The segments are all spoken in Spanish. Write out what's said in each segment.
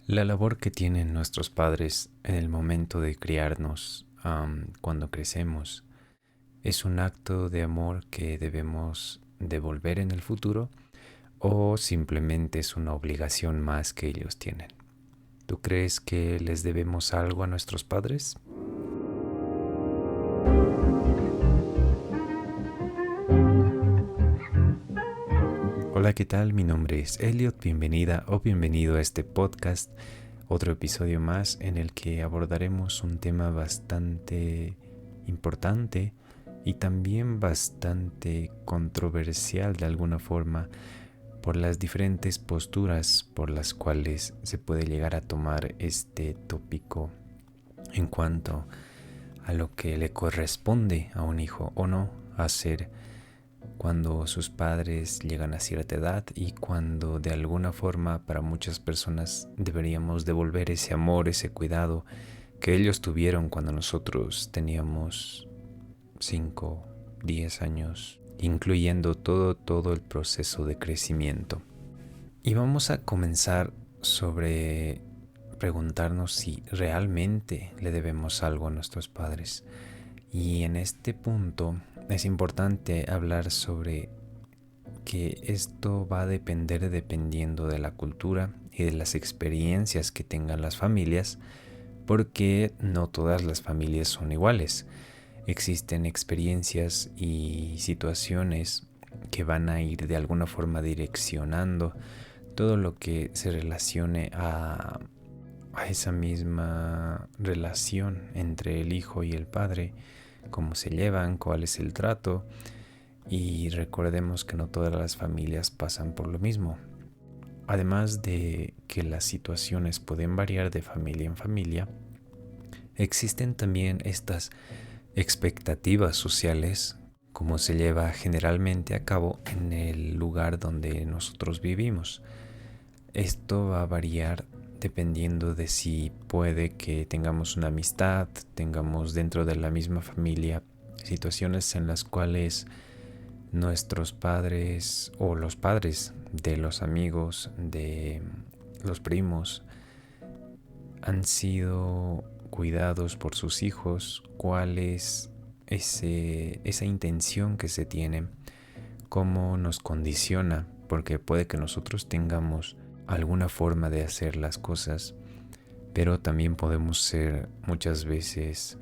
La labor que tienen nuestros padres en el momento de criarnos, cuando crecemos, es un acto de amor que debemos devolver en el futuro o simplemente es una obligación más que ellos tienen. ¿Tú crees que les debemos algo a nuestros padres? Hola, ¿qué tal? Mi nombre es Elliot. Bienvenida o bienvenido a este podcast, otro episodio más en el que abordaremos un tema bastante importante y también bastante controversial de alguna forma por las diferentes posturas por las cuales se puede llegar a tomar este tópico en cuanto a lo que le corresponde a un hijo o no hacer cuando sus padres llegan a cierta edad y cuando de alguna forma para muchas personas deberíamos devolver ese amor, ese cuidado que ellos tuvieron cuando nosotros teníamos 5, 10 años, incluyendo todo el proceso de crecimiento. Y vamos a comenzar sobre preguntarnos si realmente le debemos algo a nuestros padres. Y en este punto es importante hablar sobre que esto va a depender dependiendo de la cultura y de las experiencias que tengan las familias, porque no todas las familias son iguales. Existen experiencias y situaciones que van a ir de alguna forma direccionando todo lo que se relacione a esa misma relación entre el hijo y el padre, cómo se llevan, cuál es el trato. Y recordemos que no todas las familias pasan por lo mismo. Además de que las situaciones pueden variar de familia en familia, existen también estas expectativas sociales, como se lleva generalmente a cabo en el lugar donde nosotros vivimos. Esto va a variar dependiendo de si puede que tengamos una amistad, tengamos dentro de la misma familia situaciones en las cuales nuestros padres o los padres de los amigos, de los primos, han sido cuidados por sus hijos, cuál es esa intención que se tiene, cómo nos condiciona, porque puede que nosotros tengamos alguna forma de hacer las cosas, pero también podemos ser muchas veces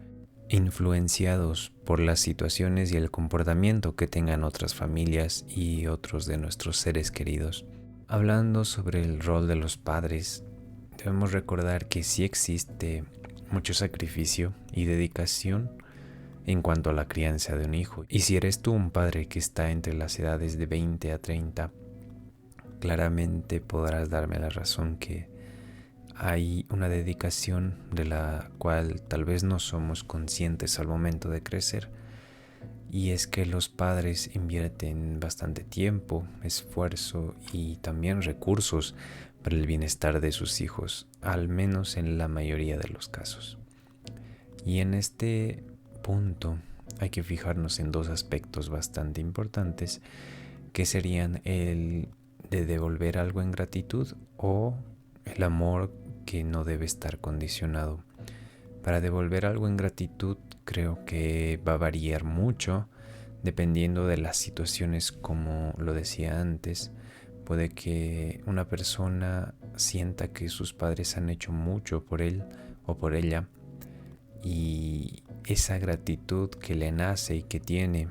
influenciados por las situaciones y el comportamiento que tengan otras familias y otros de nuestros seres queridos. Hablando sobre el rol de los padres, debemos recordar que sí existe mucho sacrificio y dedicación en cuanto a la crianza de un hijo. Y si eres tú un padre que está entre las edades de 20 a 30, claramente podrás darme la razón que hay una dedicación de la cual tal vez no somos conscientes al momento de crecer, y es que los padres invierten bastante tiempo, esfuerzo y también recursos para el bienestar de sus hijos, al menos en la mayoría de los casos. Y en este punto hay que fijarnos en dos aspectos bastante importantes, que serían el de devolver algo en gratitud o el amor que no debe estar condicionado. Para devolver algo en gratitud creo que va a variar mucho dependiendo de las situaciones, como lo decía antes. Puede que una persona sienta que sus padres han hecho mucho por él o por ella, y esa gratitud que le nace y que tiene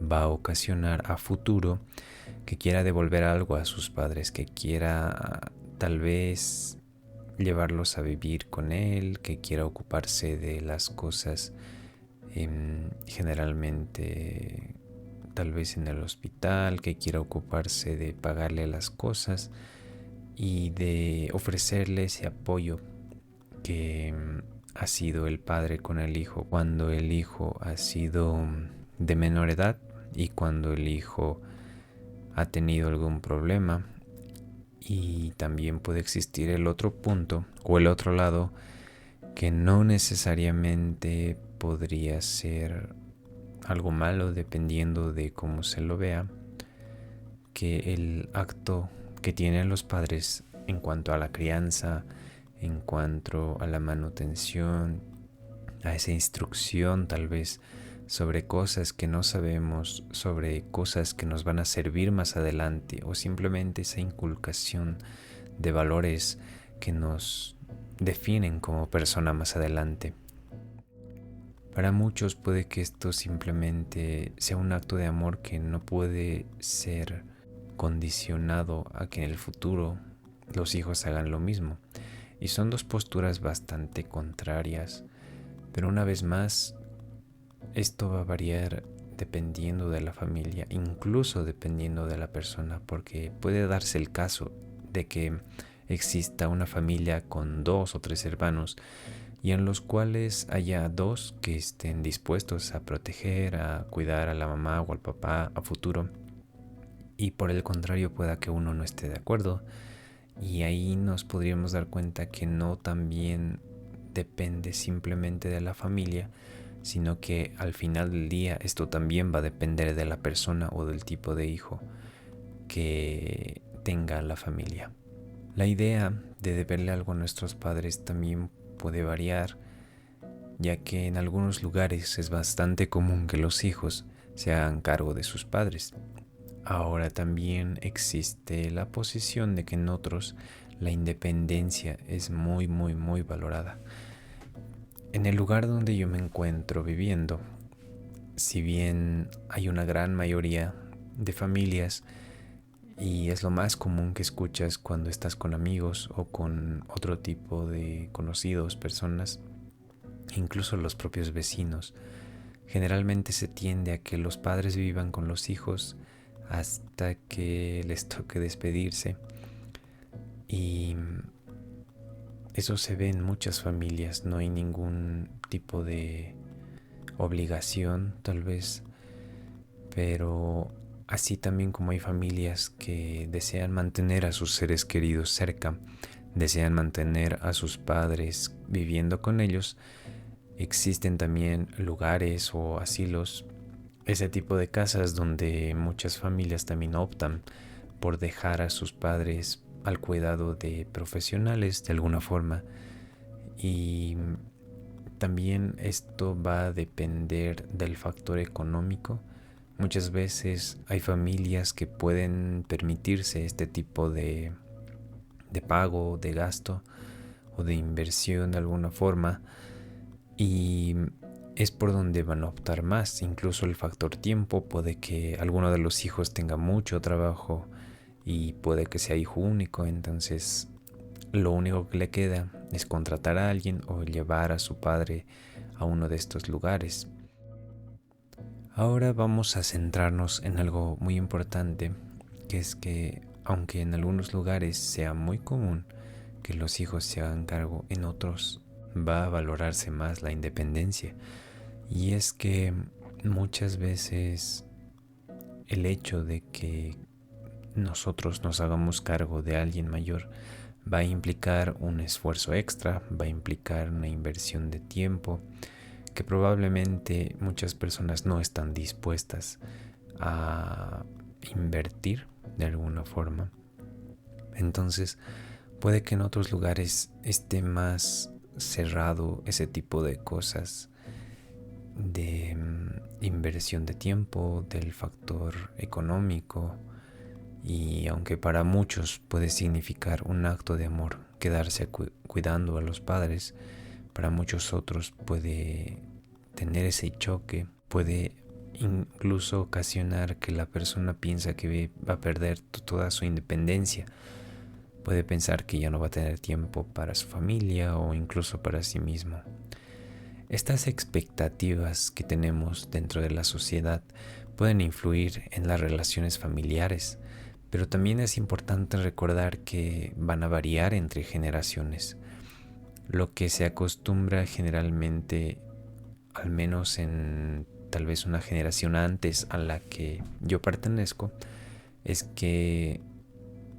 va a ocasionar a futuro que quiera devolver algo a sus padres, que quiera tal vez llevarlos a vivir con él, que quiera ocuparse de las cosas, generalmente tal vez en el hospital, que quiera ocuparse de pagarle las cosas y de ofrecerle ese apoyo que ha sido el padre con el hijo cuando el hijo ha sido de menor edad y cuando el hijo ha tenido algún problema. Y también puede existir el otro punto o el otro lado, que no necesariamente podría ser algo malo dependiendo de cómo se lo vea, que el acto que tienen los padres en cuanto a la crianza en cuanto a la manutención, a esa instrucción tal vez sobre cosas que no sabemos, sobre cosas que nos van a servir más adelante, o simplemente esa inculcación de valores que nos definen como persona más adelante. Para muchos puede que esto simplemente sea un acto de amor que no puede ser condicionado a que en el futuro los hijos hagan lo mismo. Y son dos posturas bastante contrarias, pero una vez más, esto va a variar dependiendo de la familia, incluso dependiendo de la persona, porque puede darse el caso de que exista una familia con 2 o 3 hermanos y en los cuales haya 2 que estén dispuestos a proteger, a cuidar a la mamá o al papá a futuro, y por el contrario pueda que uno no esté de acuerdo, y ahí nos podríamos dar cuenta que no también depende simplemente de la familia, sino que al final del día esto también va a depender de la persona o del tipo de hijo que tenga la familia. La idea de deberle algo a nuestros padres también puede variar, ya que en algunos lugares es bastante común que los hijos se hagan cargo de sus padres. Ahora también existe la posición de que en otros la independencia es muy valorada. En el lugar donde yo me encuentro viviendo, si bien hay una gran mayoría de familias, y es lo más común que escuchas cuando estás con amigos o con otro tipo de conocidos, personas, incluso los propios vecinos, generalmente se tiende a que los padres vivan con los hijos hasta que les toque despedirse. Y eso se ve en muchas familias, no hay ningún tipo de obligación tal vez, pero así también como hay familias que desean mantener a sus seres queridos cerca, desean mantener a sus padres viviendo con ellos, existen también lugares o asilos, ese tipo de casas donde muchas familias también optan por dejar a sus padres al cuidado de profesionales de alguna forma. Y también esto va a depender del factor económico. Muchas veces hay familias que pueden permitirse este tipo de pago, de gasto o de inversión de alguna forma, y es por donde van a optar más. Incluso el factor tiempo, puede que alguno de los hijos tenga mucho trabajo y puede que sea hijo único, entonces lo único que le queda es contratar a alguien o llevar a su padre a uno de estos lugares. Ahora vamos a centrarnos en algo muy importante, que es que aunque en algunos lugares sea muy común que los hijos se hagan cargo, en otros va a valorarse más la independencia. Y es que muchas veces el hecho de que nosotros nos hagamos cargo de alguien mayor va a implicar un esfuerzo extra, va a implicar una inversión de tiempo que probablemente muchas personas no están dispuestas a invertir de alguna forma. Entonces, puede que en otros lugares esté más cerrado ese tipo de cosas, de inversión de tiempo, del factor económico, y aunque para muchos puede significar un acto de amor quedarse cuidando a los padres, para muchos otros puede tener ese choque, puede incluso ocasionar que la persona piensa que va a perder toda su independencia. Puede pensar que ya no va a tener tiempo para su familia o incluso para sí mismo. Estas expectativas que tenemos dentro de la sociedad pueden influir en las relaciones familiares, pero también es importante recordar que van a variar entre generaciones. Lo que se acostumbra generalmente, al menos en tal vez una generación antes a la que yo pertenezco, es que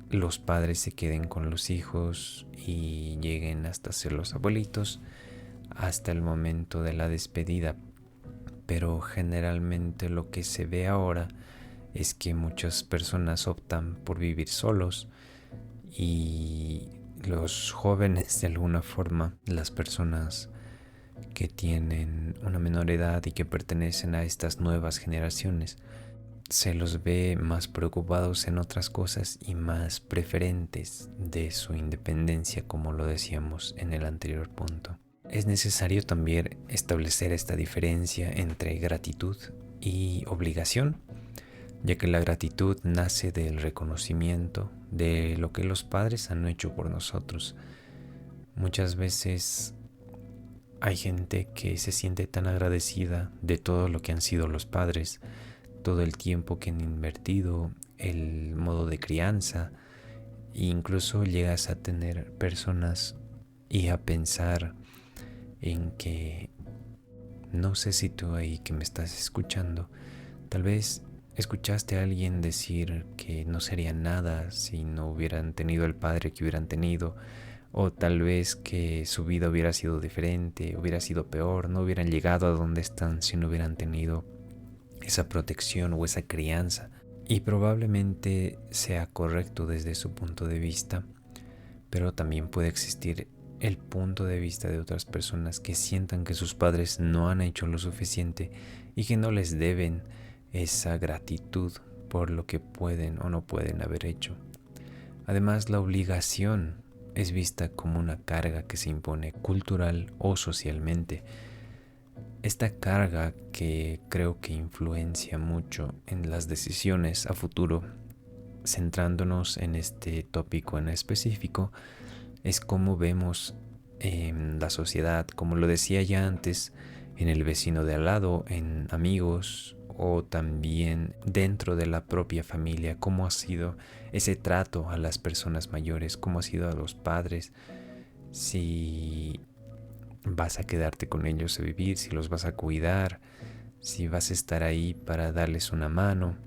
los padres se queden con los hijos y lleguen hasta ser los abuelitos hasta el momento de la despedida. Pero generalmente lo que se ve ahora es que muchas personas optan por vivir solos, y los jóvenes, de alguna forma, las personas que tienen una menor edad y que pertenecen a estas nuevas generaciones, se los ve más preocupados en otras cosas y más preferentes de su independencia, como lo decíamos en el anterior punto. Es necesario también establecer esta diferencia entre gratitud y obligación, ya que la gratitud nace del reconocimiento de lo que los padres han hecho por nosotros. Muchas veces hay gente que se siente tan agradecida de todo lo que han sido los padres, todo el tiempo que han invertido, el modo de crianza, e incluso llegas a tener personas y a pensar en que, no sé si tú ahí que me estás escuchando, tal vez escuchaste a alguien decir que no sería nada si no hubieran tenido el padre que hubieran tenido, o tal vez que su vida hubiera sido diferente, hubiera sido peor, no hubieran llegado a donde están si no hubieran tenido esa protección o esa crianza. Y probablemente sea correcto desde su punto de vista, pero también puede existir el punto de vista de otras personas que sientan que sus padres no han hecho lo suficiente y que no les deben esa gratitud por lo que pueden o no pueden haber hecho. Además, la obligación es vista como una carga que se impone cultural o socialmente. Esta carga que creo que influencia mucho en las decisiones a futuro, centrándonos en este tópico en específico, es cómo vemos en la sociedad, como lo decía ya antes, en el vecino de al lado, en amigos o también dentro de la propia familia, cómo ha sido ese trato a las personas mayores, cómo ha sido a los padres, si vas a quedarte con ellos a vivir, si los vas a cuidar, si vas a estar ahí para darles una mano.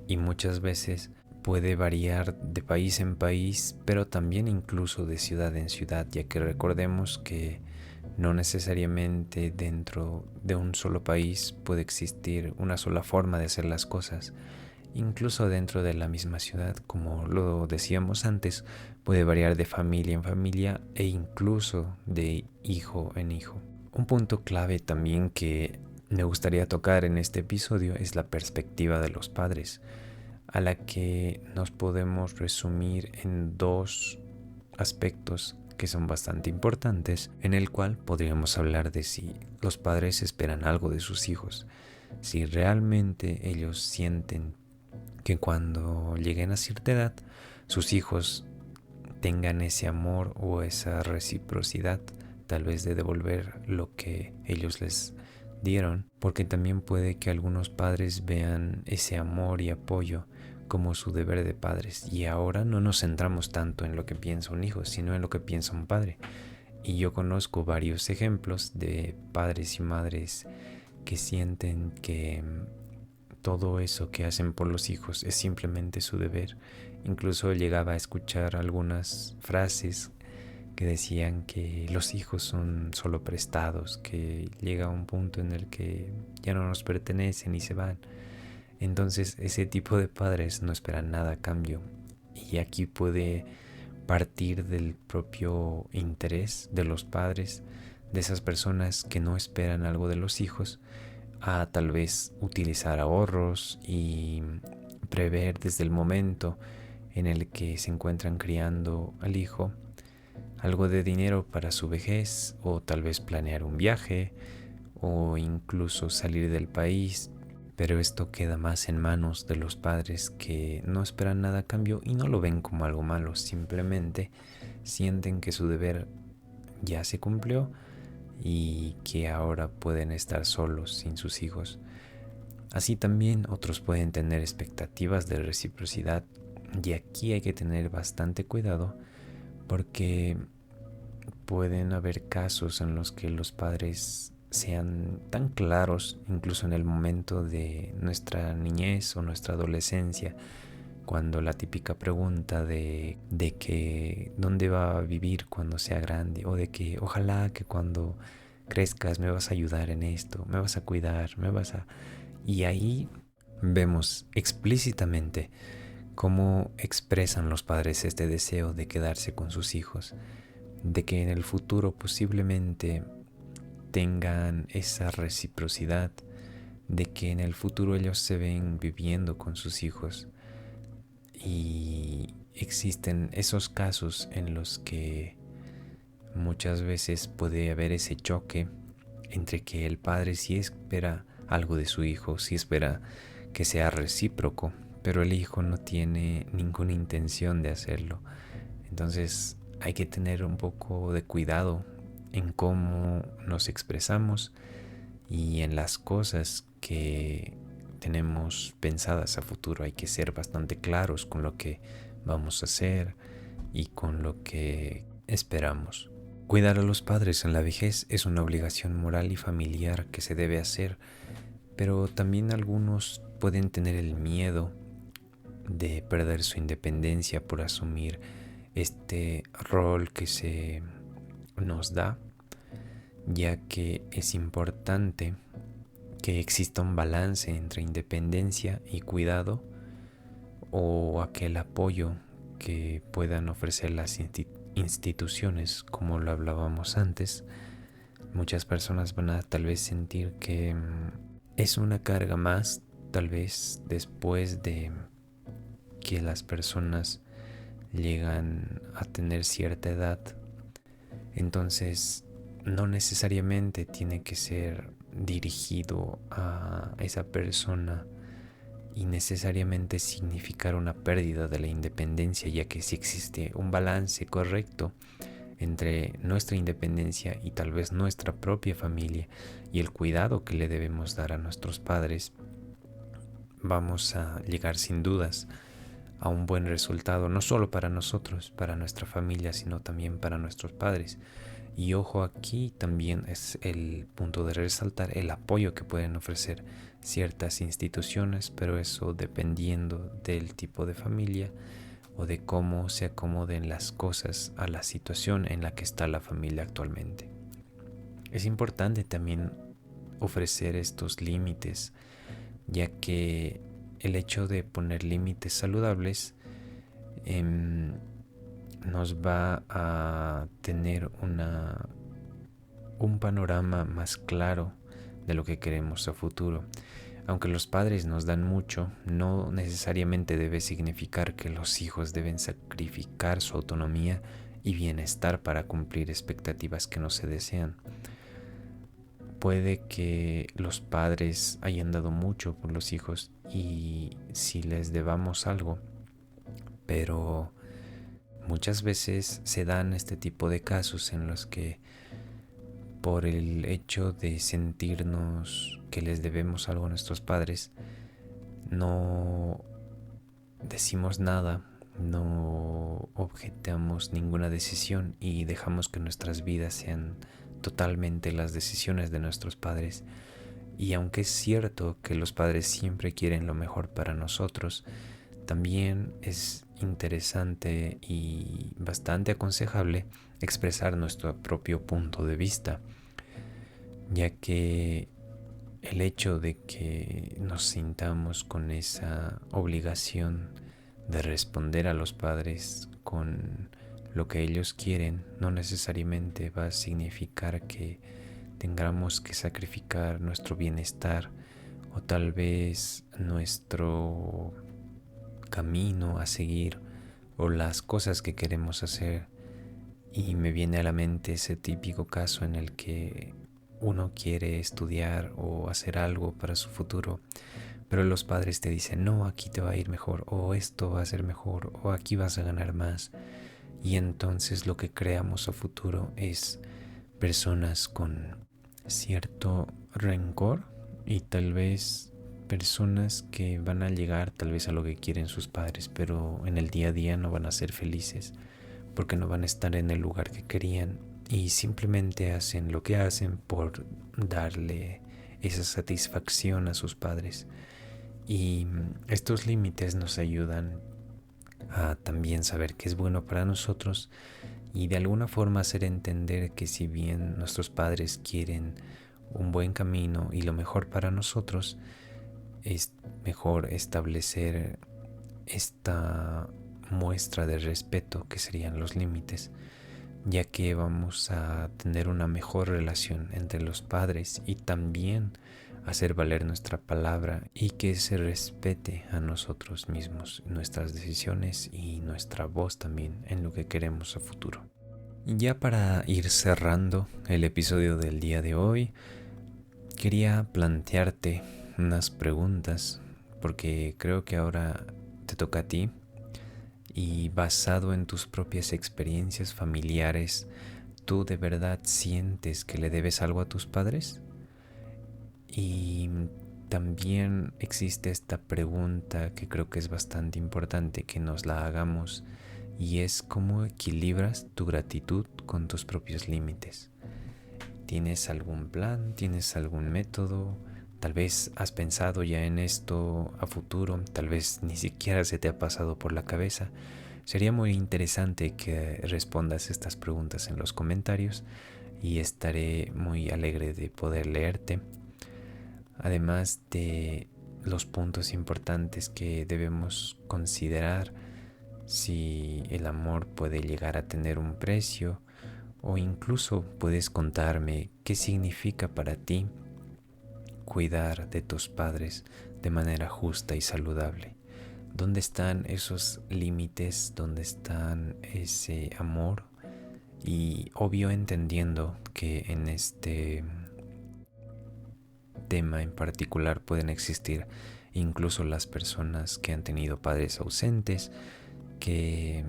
Y muchas veces puede variar de país en país, pero también incluso de ciudad en ciudad, ya que recordemos que no necesariamente dentro de un solo país puede existir una sola forma de hacer las cosas. Incluso dentro de la misma ciudad, como lo decíamos antes, puede variar de familia en familia e incluso de hijo en hijo. Un punto clave también que me gustaría tocar en este episodio es la perspectiva de los padres, a la que nos podemos resumir en dos aspectos que son bastante importantes, en el cual podríamos hablar de si los padres esperan algo de sus hijos, si realmente ellos sienten que cuando lleguen a cierta edad sus hijos tengan ese amor o esa reciprocidad, tal vez de devolver lo que ellos les dieron, porque también puede que algunos padres vean ese amor y apoyo como su deber de padres, y ahora no nos centramos tanto en lo que piensa un hijo, sino en lo que piensa un padre. Y yo conozco varios ejemplos de padres y madres que sienten que todo eso que hacen por los hijos es simplemente su deber. Incluso llegaba a escuchar algunas frases que decían que los hijos son solo prestados, que llega un punto en el que ya no nos pertenecen y se van. Entonces ese tipo de padres no esperan nada a cambio, y aquí puede partir del propio interés de los padres, de esas personas que no esperan algo de los hijos, a tal vez utilizar ahorros y prever desde el momento en el que se encuentran criando al hijo algo de dinero para su vejez, o tal vez planear un viaje o incluso salir del país. Pero esto queda más en manos de los padres, que no esperan nada a cambio y no lo ven como algo malo, simplemente sienten que su deber ya se cumplió y que ahora pueden estar solos sin sus hijos. Así también otros pueden tener expectativas de reciprocidad, y aquí hay que tener bastante cuidado, porque pueden haber casos en los que los padres sean tan claros, incluso en el momento de nuestra niñez o nuestra adolescencia, cuando la típica pregunta de que dónde va a vivir cuando sea grande, o de que ojalá que cuando crezcas me vas a ayudar en esto, me vas a cuidar, me vas a... Y ahí vemos explícitamente ¿Cómo expresan los padres este deseo de quedarse con sus hijos? De que en el futuro posiblemente tengan esa reciprocidad, de que en el futuro ellos se ven viviendo con sus hijos. Y existen esos casos en los que muchas veces puede haber ese choque entre que el padre sí espera algo de su hijo, sí espera que sea recíproco, pero el hijo no tiene ninguna intención de hacerlo. Entonces hay que tener un poco de cuidado en cómo nos expresamos y en las cosas que tenemos pensadas a futuro. Hay que ser bastante claros con lo que vamos a hacer y con lo que esperamos. Cuidar a los padres en la vejez es una obligación moral y familiar que se debe hacer, pero también algunos pueden tener el miedo de perder su independencia por asumir este rol que se nos da, ya que es importante que exista un balance entre independencia y cuidado, o aquel apoyo que puedan ofrecer las instituciones, como lo hablábamos antes. Muchas personas van a tal vez sentir que es una carga más, tal vez después de que las personas llegan a tener cierta edad. Entonces, no necesariamente tiene que ser dirigido a esa persona y necesariamente significar una pérdida de la independencia, ya que si existe un balance correcto entre nuestra independencia y tal vez nuestra propia familia y el cuidado que le debemos dar a nuestros padres, vamos a llegar sin dudas a un buen resultado, no solo para nosotros, para nuestra familia, sino también para nuestros padres. Y ojo, aquí también es el punto de resaltar el apoyo que pueden ofrecer ciertas instituciones, pero eso dependiendo del tipo de familia o de cómo se acomoden las cosas a la situación en la que está la familia actualmente. Es importante también ofrecer estos límites, ya que el hecho de poner límites saludables nos va a tener un panorama más claro de lo que queremos a futuro. Aunque los padres nos dan mucho, no necesariamente debe significar que los hijos deben sacrificar su autonomía y bienestar para cumplir expectativas que no se desean. Puede que los padres hayan dado mucho por los hijos y si les debamos algo, pero muchas veces se dan este tipo de casos en los que por el hecho de sentirnos que les debemos algo a nuestros padres, no decimos nada, no objetamos ninguna decisión y dejamos que nuestras vidas sean totalmente las decisiones de nuestros padres. Y aunque es cierto que los padres siempre quieren lo mejor para nosotros, también es interesante y bastante aconsejable expresar nuestro propio punto de vista, ya que el hecho de que nos sintamos con esa obligación de responder a los padres con lo que ellos quieren no necesariamente va a significar que tengamos que sacrificar nuestro bienestar o tal vez nuestro camino a seguir o las cosas que queremos hacer. Y me viene a la mente ese típico caso en el que uno quiere estudiar o hacer algo para su futuro, pero los padres te dicen, no, aquí te va a ir mejor, o esto va a ser mejor, o aquí vas a ganar más. Y entonces lo que creamos a futuro es personas con cierto rencor y tal vez personas que van a llegar tal vez a lo que quieren sus padres, pero en el día a día no van a ser felices porque no van a estar en el lugar que querían y simplemente hacen lo que hacen por darle esa satisfacción a sus padres. Y estos límites nos ayudan a también saber qué es bueno para nosotros y de alguna forma hacer entender que si bien nuestros padres quieren un buen camino y lo mejor para nosotros, es mejor establecer esta muestra de respeto que serían los límites, ya que vamos a tener una mejor relación entre los padres y también hacer valer nuestra palabra y que se respete a nosotros mismos, nuestras decisiones y nuestra voz también en lo que queremos a futuro. Y ya para ir cerrando el episodio del día de hoy, quería plantearte unas preguntas porque creo que ahora te toca a ti y basado en tus propias experiencias familiares, ¿tú de verdad sientes que le debes algo a tus padres? Y también existe esta pregunta que creo que es bastante importante que nos la hagamos y es ¿cómo equilibras tu gratitud con tus propios límites? ¿Tienes algún plan? ¿Tienes algún método? Tal vez has pensado ya en esto a futuro, tal vez ni siquiera se te ha pasado por la cabeza. Sería muy interesante que respondas estas preguntas en los comentarios y estaré muy alegre de poder leerte. Además de los puntos importantes que debemos considerar, si el amor puede llegar a tener un precio, o incluso puedes contarme qué significa para ti cuidar de tus padres de manera justa y saludable. ¿Dónde están esos límites? ¿Dónde están ese amor? Y obvio entendiendo que en este tema en particular pueden existir incluso las personas que han tenido padres ausentes, que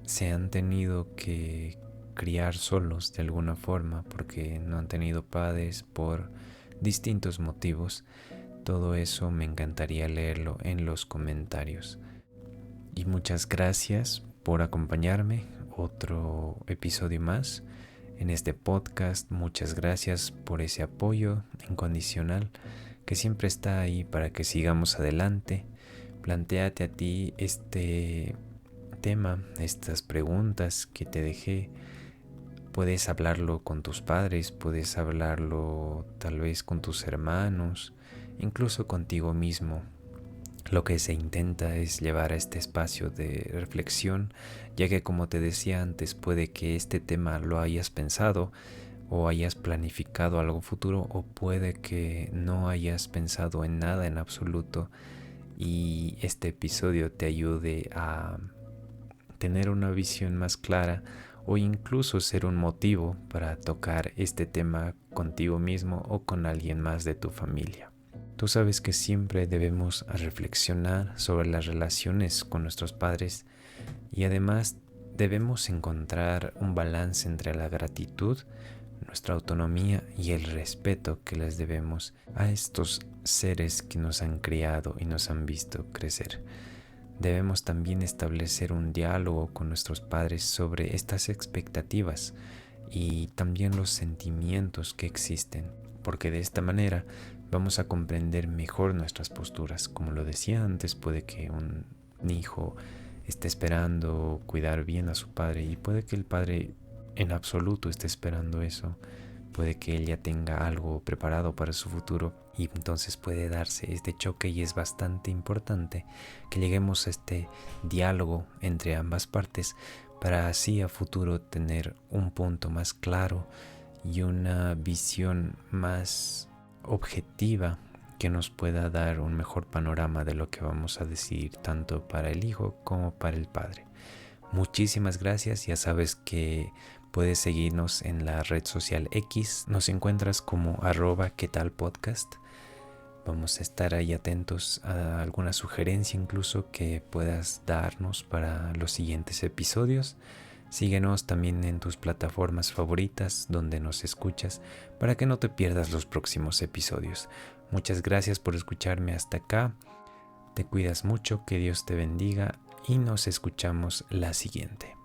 se han tenido que criar solos de alguna forma porque no han tenido padres por distintos motivos. Todo eso me encantaría leerlo en los comentarios. Y muchas gracias por acompañarme. Otro episodio más en este podcast. Muchas gracias por ese apoyo incondicional que siempre está ahí para que sigamos adelante. Plantéate a ti este tema, estas preguntas que te dejé. Puedes hablarlo con tus padres, puedes hablarlo tal vez con tus hermanos, incluso contigo mismo. Lo que se intenta es llevar a este espacio de reflexión, ya que como te decía antes, puede que este tema lo hayas pensado o hayas planificado algo futuro, o puede que no hayas pensado en nada en absoluto y este episodio te ayude a tener una visión más clara o incluso ser un motivo para tocar este tema contigo mismo o con alguien más de tu familia. Tú sabes que siempre debemos reflexionar sobre las relaciones con nuestros padres y además debemos encontrar un balance entre la gratitud, nuestra autonomía y el respeto que les debemos a estos seres que nos han criado y nos han visto crecer. Debemos también establecer un diálogo con nuestros padres sobre estas expectativas y también los sentimientos que existen, porque de esta manera vamos a comprender mejor nuestras posturas. Como lo decía antes, puede que un hijo esté esperando cuidar bien a su padre y puede que el padre en absoluto esté esperando eso. Puede que él ya tenga algo preparado para su futuro y entonces puede darse este choque y es bastante importante que lleguemos a este diálogo entre ambas partes para así a futuro tener un punto más claro y una visión más objetiva que nos pueda dar un mejor panorama de lo que vamos a decir tanto para el hijo como para el padre. Muchísimas gracias, ya sabes que puedes seguirnos en la red social X, nos encuentras como @quetalpodcast. Vamos a estar ahí atentos a alguna sugerencia incluso que puedas darnos para los siguientes episodios. Síguenos también en tus plataformas favoritas donde nos escuchas para que no te pierdas los próximos episodios. Muchas gracias por escucharme hasta acá. Te cuidas mucho, que Dios te bendiga y nos escuchamos la siguiente.